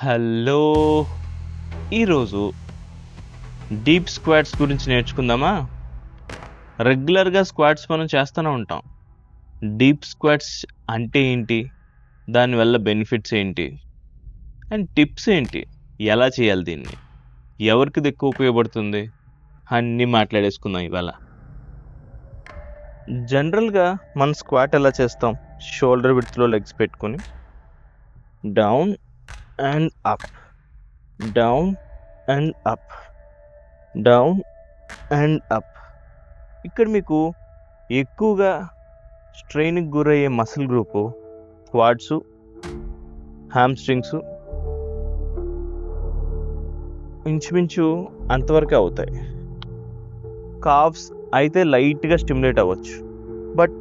Hello, ఈరోజు deep squats గురించి నేర్చుకుందామా. రెగ్యులర్గా స్క్వాట్స్ మనం చేస్తూనే ఉంటాం. డీప్ స్క్వాట్స్ అంటే ఏంటి, దానివల్ల బెనిఫిట్స్ ఏంటి అండ్ టిప్స్ ఏంటి, ఎలా చేయాలి, దీన్ని ఎవరికి ఇది ఎక్కువ ఉపయోగపడుతుంది అన్నీ మాట్లాడేసుకుందాం ఇవాళ. జనరల్గా మనం స్క్వాట్ ఎలా చేస్తాం, షోల్డర్ విడ్త్లో లెగ్స్ పెట్టుకొని down and up, down and up, down and up. ఇక్కడ మీకు ఎక్కువగా స్ట్రెయిన్కి గురయ్యే మసిల్ గ్రూపు క్వాడ్స్, హ్యామ్స్ట్రింగ్స్, ఇంచుమించు అంతవరకే అవుతాయి. కాఫ్స్ అయితే లైట్గా స్టిమ్యులేట్ అవ్వచ్చు. బట్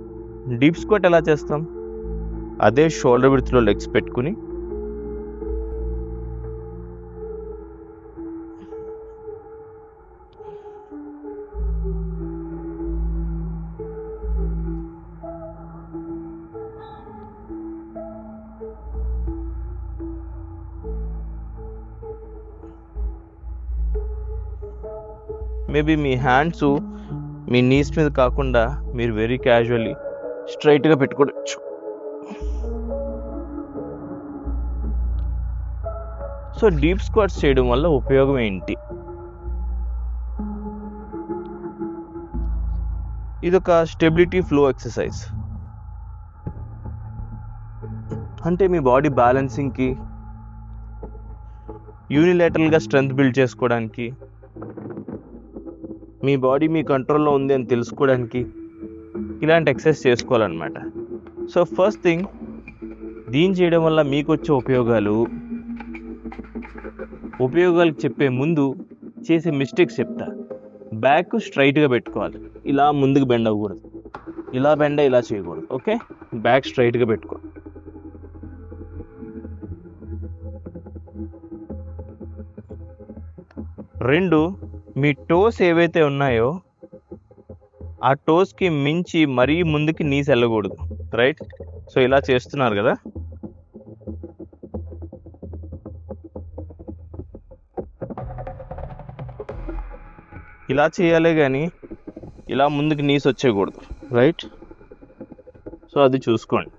డీప్ స్క్వాట్ ఎలా చేస్తాం, అదే షోల్డర్ విడ్త్లో లెగ్స్ పెట్టుకుని మేబీ మీ హ్యాండ్స్ మీ నీస్ మీద కాకుండా మీరు వెరీ క్యాజువల్లీ స్ట్రైట్గా పెట్టుకోవచ్చు. సో డీప్ స్క్వాట్స్ చేయడం వల్ల ఉపయోగం ఏంటి? ఇదొక స్టెబిలిటీ ఫ్లో ఎక్సర్సైజ్. అంటే మీ బాడీ బ్యాలెన్సింగ్కి, యూనిలేటరల్గా స్ట్రెంగ్త్ బిల్డ్ చేసుకోవడానికి, మీ బాడీ మీ కంట్రోల్లో ఉంది అని తెలుసుకోవడానికి ఇలాంటి ఎక్సర్సైజ్ చేసుకోవాలన్నమాట. సో ఫస్ట్ థింగ్, దీన్ని చేయడం వల్ల మీకు వచ్చే ఉపయోగాలు చెప్పే ముందు చేసే మిస్టేక్స్ చెప్తా. బ్యాక్ స్ట్రైట్గా పెట్టుకోవాలి, ఇలా ముందుకు బెండ్ అవ్వకూడదు, ఇలా చేయకూడదు. ఓకే, బ్యాక్ స్ట్రైట్గా పెట్టుకో. రెండు, మీ టోస్ ఏవైతే ఉన్నాయో ఆ టోస్కి మించి మరీ ముందుకి నీస్ వెళ్ళకూడదు. రైట్, సో ఇలా చేస్తున్నారు కదా, ఇలా చేయాలి కానీ ఇలా ముందుకు నీస్ వచ్చేయకూడదు. రైట్, సో అది చూసుకోండి.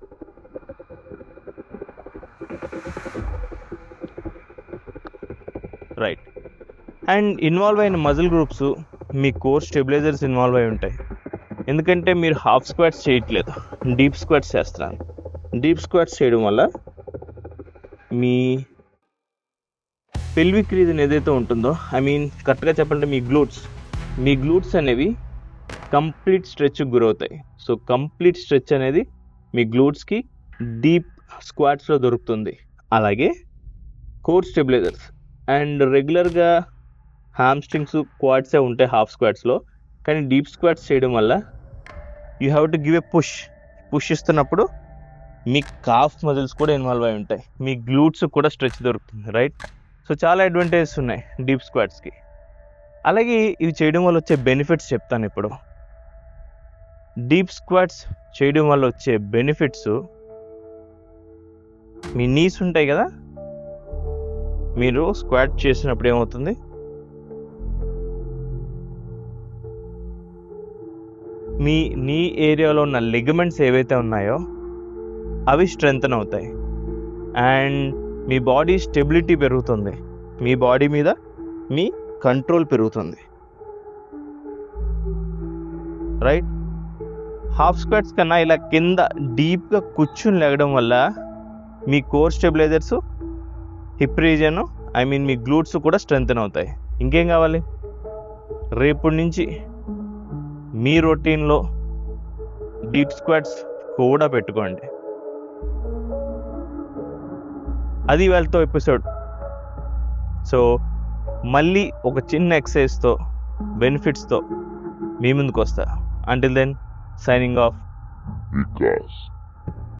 రైట్, అండ్ ఇన్వాల్వ్ అయిన మజిల్ గ్రూప్స్, మీ కోర్ స్టెబిలైజర్స్ ఇన్వాల్వ్ అయి ఉంటాయి. ఎందుకంటే మీరు హాఫ్ స్క్వాట్స్ చేయట్లేదు, డీప్ స్క్వాట్స్ చేస్తున్నారు. డీప్ స్క్వాట్స్ చేయడం వల్ల మీ పెల్విక్ రీజన్ ఏదైతే ఉంటుందో, కరెక్ట్గా చెప్పాలంటే మీ గ్లూట్స్ అనేవి కంప్లీట్ స్ట్రెచ్కి గురవుతాయి. సో కంప్లీట్ స్ట్రెచ్ అనేది మీ గ్లూట్స్కి డీప్ స్క్వాట్స్లో దొరుకుతుంది. అలాగే కోర్ స్టెబిలైజర్స్ అండ్ రెగ్యులర్గా హ్యామ్స్ట్రింగ్స్, క్వాడ్సే ఉంటాయి హాఫ్ స్క్వాట్స్లో. కానీ డీప్ స్క్వాట్స్ చేయడం వల్ల you have to give a push ఇస్తున్నప్పుడు మీ కాఫ్ మజిల్స్ కూడా ఇన్వాల్వ్ అయి ఉంటాయి, మీ గ్లూట్స్ కూడా స్ట్రెచ్ దొరుకుతుంది. రైట్, సో చాలా అడ్వాంటేజెస్ ఉన్నాయి డీప్ స్క్వాట్స్కి. అలాగే ఇవి చేయడం వల్ల వచ్చే బెనిఫిట్స్ చెప్తాను ఇప్పుడు. డీప్ స్క్వాట్స్ చేయడం వల్ల వచ్చే బెనిఫిట్స్, మీ నీస్ ఉంటాయి కదా, మీరు స్క్వాట్ చేసినప్పుడు ఏమవుతుంది, మీ నీ ఏరియాలో ఉన్న లిగమెంట్స్ ఏవైతే ఉన్నాయో అవి స్ట్రెంగ్తన్ అవుతాయి అండ్ మీ బాడీ స్టెబిలిటీ పెరుగుతుంది, మీ బాడీ మీద మీ కంట్రోల్ పెరుగుతుంది. రైట్, హాఫ్ స్క్వాట్స్ కన్నా ఇలా కింద డీప్గా కూర్చుని లేగడం వల్ల మీ కోర్ స్టెబిలైజర్స్, హిప్ రీజన్, మీ గ్లూట్స్ కూడా స్ట్రెంగ్తన్ అవుతాయి. ఇంకేం కావాలి? రేపటి నుంచి మీ రొటీన్లో డీప్ స్క్వాట్స్ కూడా పెట్టుకోండి. అది వాళ్ళతో ఎపిసోడ్. సో మళ్ళీ ఒక చిన్న ఎక్సర్సైజ్తో, బెనిఫిట్స్తో మీ ముందుకు వస్తా. Until then, signing of.